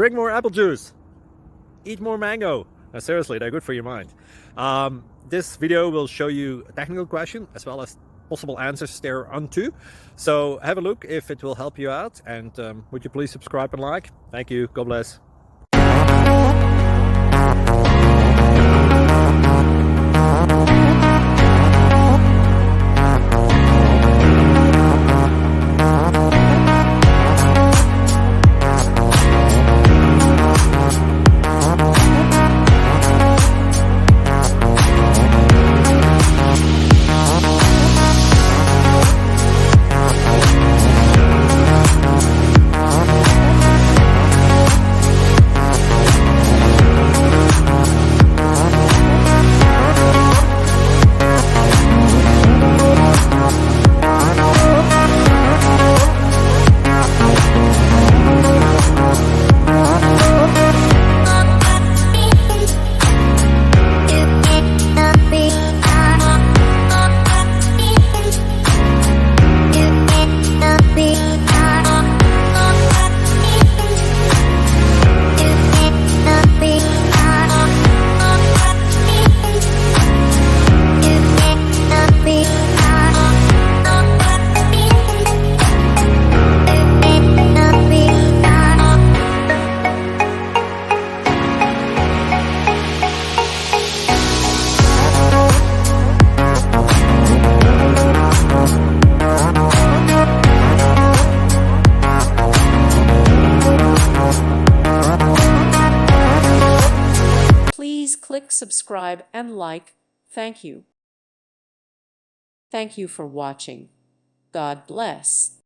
drink more apple juice, eat more mango. Seriously, they're good for your mind. This video will show you a technical question as well as possible answers thereunto. So have a look if it will help you out, and would you please subscribe and like? Thank you. God bless. Please click subscribe and like. Thank you. Thank you for watching. God bless.